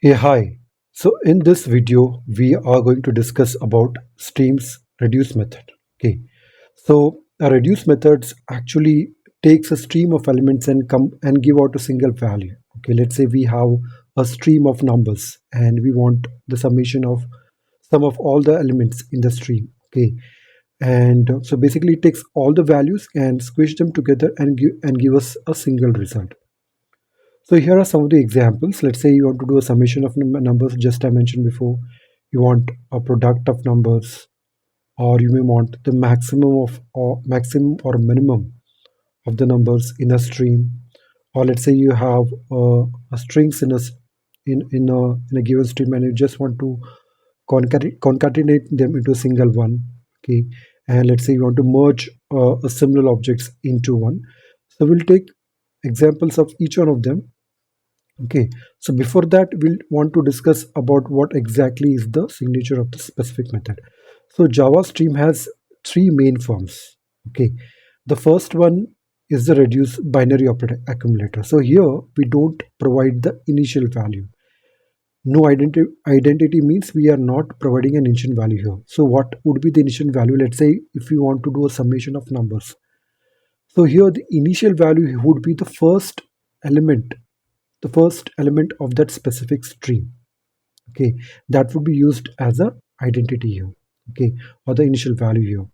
Hey, hi. So in this video, we are going to discuss about streams reduce method. Okay. So a reduce methods actually takes a stream of elements and come and give out a single value. Okay. Let's say we have a stream of numbers and we want the summation of sum of all the elements in the stream. Okay. And so basically it takes all the values and squish them together and give us a single result. So here are some of the examples. Let's say you want to do a summation of numbers, just I mentioned before. You want a product of numbers, or you may want the maximum or minimum of the numbers in a stream. Or let's say you have a strings in a given stream, and you just want to concatenate them into a single one. Okay, and let's say you want to merge a similar objects into one. So we'll take examples of each one of them. Okay, so before that, we'll want to discuss about what exactly is the signature of the specific method. So Java Stream has three main forms. Okay, the first one is the reduce binary operator accumulator. So here we don't provide the initial value. No identity means we are not providing an initial value here. So what would be the initial value? Let's say if we want to do a summation of numbers. So here the initial value would be element the first element of that specific stream. Okay, that would be used as a identity here. Okay, or the initial value here.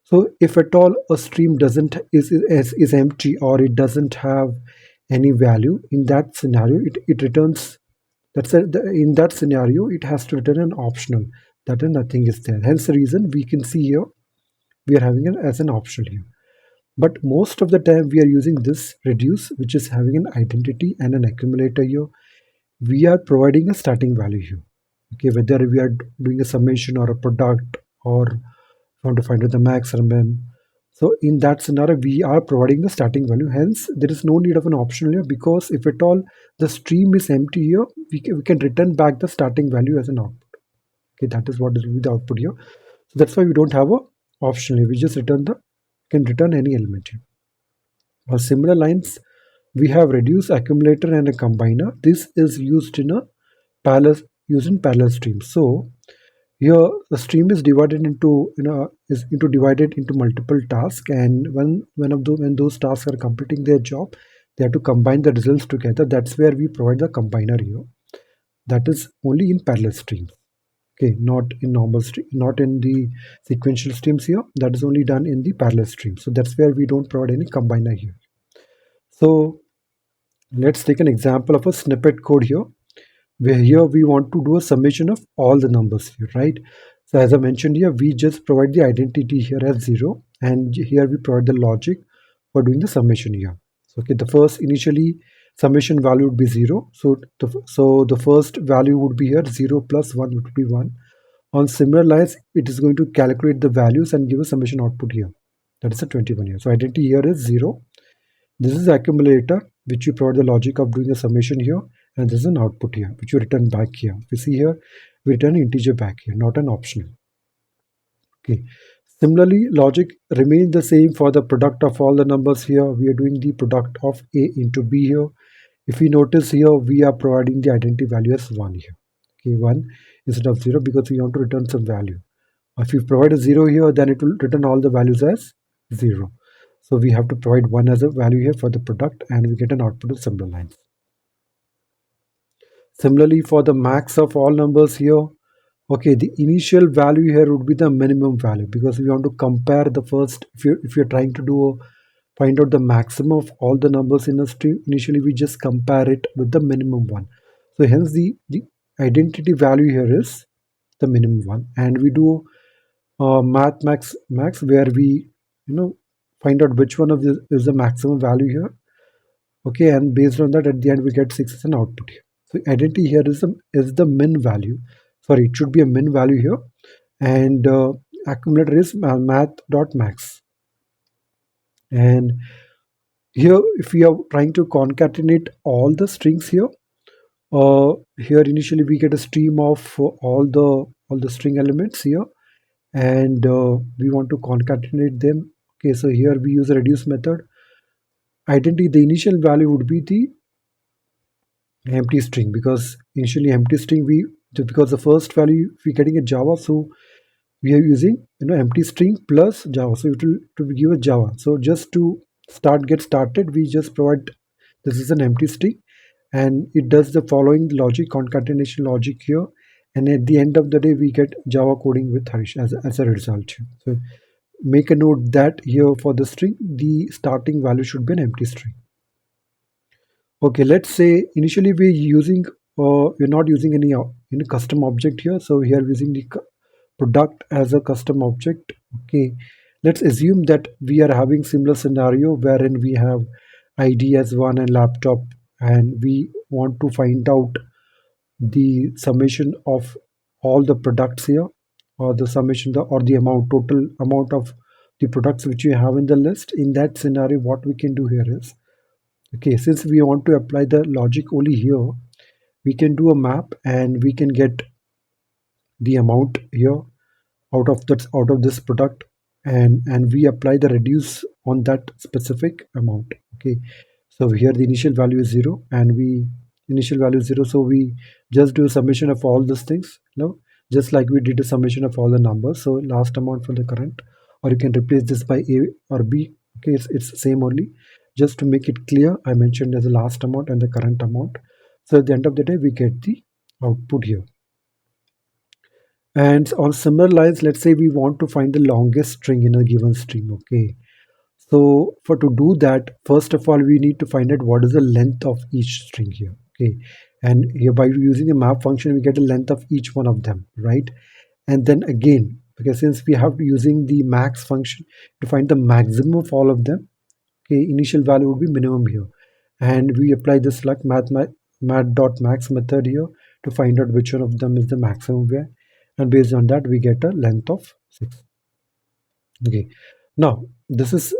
So if at all a stream doesn't is empty, or it doesn't have any value, in that scenario it returns, in that scenario it has to return an optional, that is nothing is there. Hence the reason we can see here we are having it as an optional here. But most of the time we are using this reduce, which is having an identity and an accumulator here. We are providing a starting value here. Okay, whether we are doing a summation or a product, or want to find out the max or min. So in that scenario, we are providing the starting value. Hence, there is no need of an optional here, because if at all the stream is empty here, we can return back the starting value as an output. Okay, that is what will be the output here. So that's why we don't have a optional here. We just can return any element here. Or similar lines, we have reduce accumulator and a combiner. This is used in a parallel using parallel streams. So here the stream is divided into divided into multiple tasks, and when those tasks are completing their job, they have to combine the results together. That's where we provide the combiner here. That is only in parallel streams. Okay, not in normal stream, not in the sequential streams here. That is only done in the parallel stream. So that's where we don't provide any combiner here. So let's take an example of a snippet code here, where here we want to do a summation of all the numbers here, right? So as I mentioned here, we just provide the identity here as 0, and here we provide the logic for doing the summation here. So okay, the first initially summation value would be 0. So the first value would be here 0 plus 1 would be 1. On similar lines, it is going to calculate the values and give a summation output here. That is a 21 here. So identity here is 0. This is the accumulator, which you provide the logic of doing a summation here, and this is an output here, which you return back here. If you see here, we return integer back here, not an optional. Okay. Similarly, logic remains the same for the product of all the numbers here. We are doing the product of A into B here. If you notice here, we are providing the identity value as 1 here. Okay, 1 instead of 0, because we want to return some value. If you provide a 0 here, then it will return all the values as 0. So we have to provide 1 as a value here for the product, and we get an output of similar lines. Similarly, for the max of all numbers here, okay, the initial value here would be the minimum value, because we want to compare the first. If you're trying to find out the maximum of all the numbers in a string, initially we just compare it with the minimum one. So hence the identity value here is the minimum one, and we do max, where we find out which one of this is the maximum value here. Okay, and based on that, at the end we get 6 as an output here. So identity here is the min value. Sorry, it should be a min value here, and accumulator is math.max. And here, if we are trying to concatenate all the strings here, here initially we get a stream of all the string elements here, and we want to concatenate them. Okay, so here we use a reduce method. Identity, the initial value would be the empty string, because initially empty string, we because the first value we're getting a Java, so we are using empty string plus Java, so it will to give a Java. So just to get started, we just provide this is an empty string, and it does the following logic, concatenation logic here, and at the end of the day we get Java coding with Harish as a result here. So make a note that here for the string, the starting value should be an empty string. Okay, let's say initially we're not using any custom object here. So here we're using the product as a custom object. Okay, let's assume that we are having similar scenario wherein we have ID as one and laptop, and we want to find out the summation of all the products here, or the summation or the total amount of the products which you have in the list. In that scenario, what we can do here is, okay, since we want to apply the logic only here, we can do a map and we can get the amount here out of this product, and we apply the reduce on that specific amount. Okay, so here the initial value is 0, and we initial value is 0, so we just do a summation of all these things, just like we did a summation of all the numbers. So last amount for the current, or you can replace this by A or B. Okay, it's same only. Just to make it clear, I mentioned as the last amount and the current amount. So at the end of the day, we get the output here. And on similar lines, let's say we want to find the longest string in a given stream. Okay, so for to do that, first of all, we need to find out what is the length of each string here. Okay, and here by using a map function, we get the length of each one of them, right? And then again, because since we have using the max function to find the maximum of all of them, okay, initial value would be minimum here, and we apply this like math.max method here to find out which one of them is the maximum way, and based on that we get a length of 6. Okay, now this is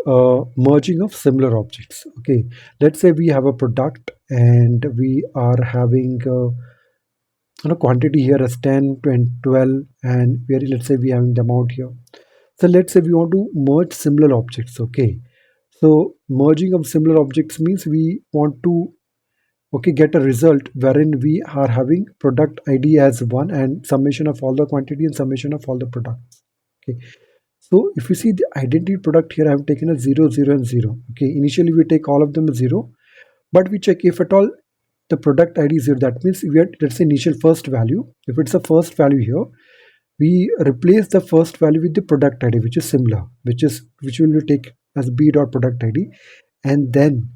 merging of similar objects. Okay, let's say we have a product and we are having quantity here as 10 and 12, and let's say we having the amount here. So let's say we want to merge similar objects. Okay, so merging of similar objects means we want to, okay, get a result wherein we are having product ID as 1 and summation of all the quantity and summation of all the products. Okay, so if you see the identity product here, I have taken a 0, 0 and 0. Okay, initially we take all of them as 0, but we check if at all the product ID is 0. That means we are, let's say, initial first value. If it's a first value here, we replace the first value with the product ID, which is similar, which will take as b dot product ID, and then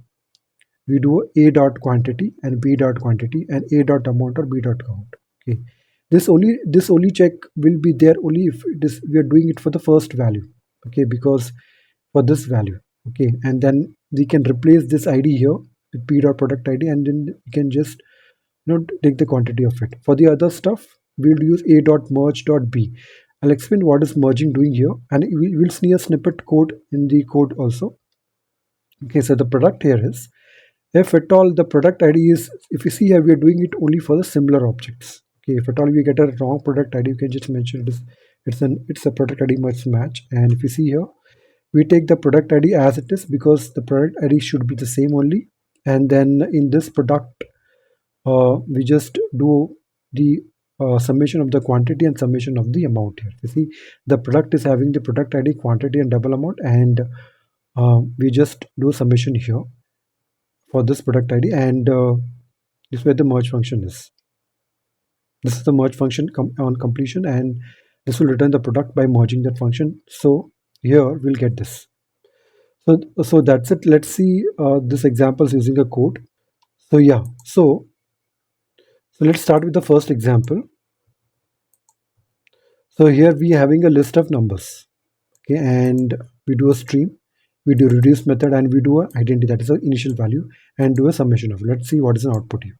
we do a dot quantity and b dot quantity and a dot amount or b dot count. Okay, this only check will be there only if it is we are doing it for the first value. Okay, because for this value. Okay, and then we can replace this ID here with b dot product ID, and then we can just take the quantity of it. For the other stuff, we'll use a dot merge dot b. I'll explain what is merging doing here, and we'll see a snippet code in the code also. Okay, so the product here is, if at all the product ID is, if you see here, we are doing it only for the similar objects. Okay, if at all we get a wrong product ID, you can just mention it's a product ID must match. And if you see here, we take the product ID as it is because the product ID should be the same only. And then in this product, we just do the summation of the quantity and summation of the amount here. You see, the product is having the product ID, quantity, and double amount, and we just do summation here for this product ID, and this is where the merge function is. This is the merge function on completion, and this will return the product by merging that function. So here we'll get this. So that's it. Let's see this examples using a code. So yeah, so let's start with the first example. So here we are having a list of numbers. Okay, and we do a stream, we do reduce method, and we do a identity, that is the initial value, and do a summation of it. Let's see what is an output here.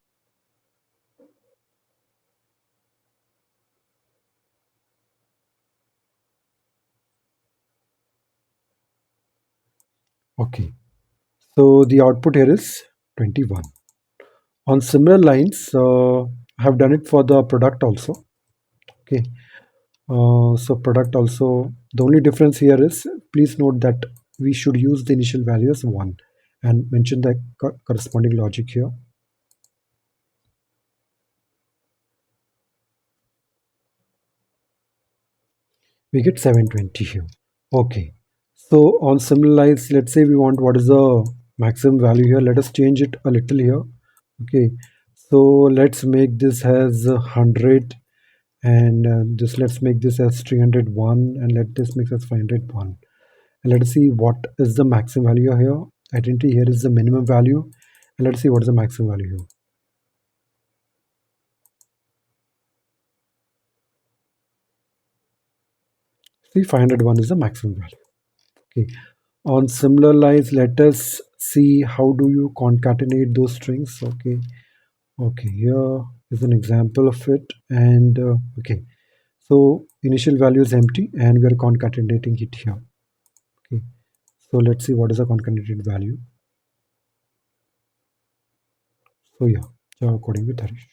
Okay, so the output here is 21. On similar lines, I have done it for the product also. Okay, so product also, the only difference here is, please note that we should use the initial value as 1 and mention the corresponding logic here. We get 720 here. Okay. So on similar lines, let's say we want what is the maximum value here. Let us change it a little here. Okay. So let's make this as 100, and this let's make this as 301, and let this make as 501. And let's see what is the maximum value here. Identity here is the minimum value, and let's see what is the maximum value here. See, 501 is the maximum value. Okay. On similar lines, let us see how do you concatenate those strings. Okay. Okay, here is an example of it. And okay, so initial value is empty and we are concatenating it here. Okay, so let's see what is the concatenated value. So yeah, Java coding with Harish.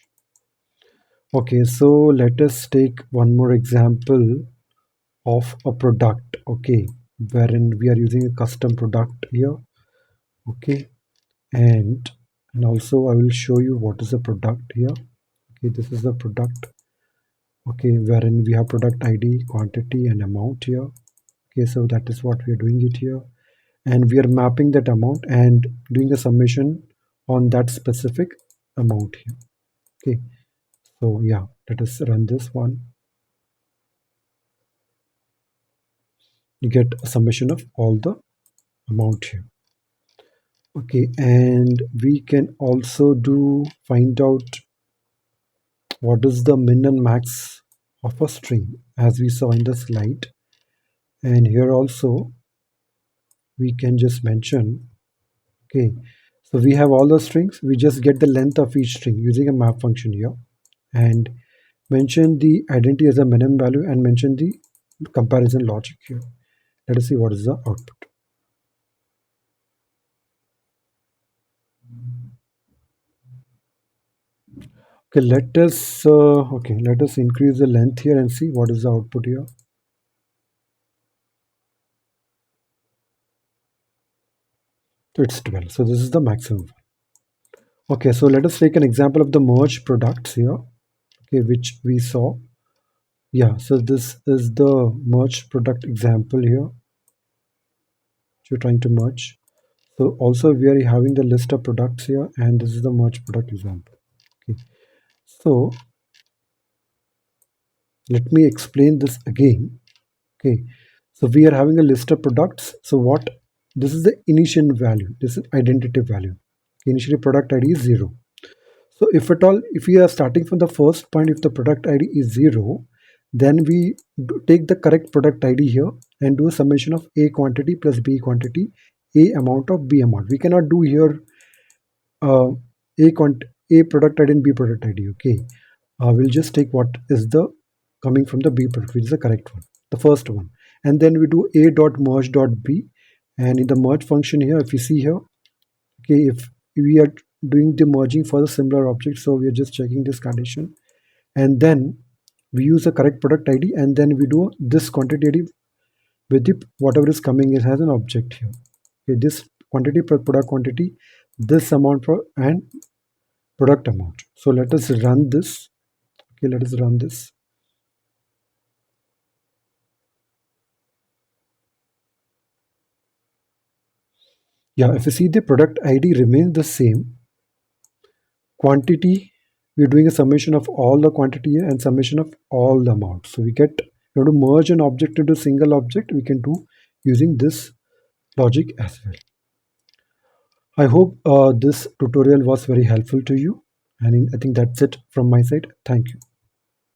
Okay, so let us take one more example of a product. Okay, wherein we are using a custom product here. Okay, and also I will show you what is the product here. Okay, this is the product. Okay, wherein we have product ID, quantity and amount here. Okay, so that is what we are doing it here, and we are mapping that amount and doing a summation on that specific amount here. Okay, so yeah, let us run this one. You get a summation of all the amount here. Okay, and we can also do find out what is the min and max of a string as we saw in the slide. And here also we can just mention. Okay, so we have all the strings. We just get the length of each string using a map function here, and mention the identity as a minimum value and mention the comparison logic here. Let us see what is the output. Okay, let us increase the length here and see what is the output here. So it's 12. So this is the maximum. Okay, so let us take an example of the merge products here. Okay, which we saw. Yeah, so this is the merge product example here. You're trying to merge. So also we are having the list of products here, and this is the merge product example. Okay, so let me explain this again. Okay, so we are having a list of products. So what, this is the initial value, this is identity value. Initially product ID is 0. So if at all, if we are starting from the first point, if the product ID is 0, then we take the correct product ID here and do a summation of A quantity plus B quantity, A amount of B amount. We cannot do here uh, A product ID and B product ID. Okay, we'll just take what is the coming from the B product, which is the correct one, the first one, and then we do A dot merge dot B, and in the merge function here, if you see here, okay, if we are doing the merging for the similar object, so we are just checking this condition, and then we use the correct product ID, and then we do this quantity ID with the whatever is coming, it has an object here. Okay, this quantity per product quantity, this amount for and product amount. So let us run this. Okay, let us run this. Yeah, if you see, the product ID remains the same. Quantity, we're doing a summation of all the quantity and summation of all the amounts. So we get, we have to merge an object into a single object. We can do using this logic as well. I hope this tutorial was very helpful to you. And I think that's it from my side. Thank you.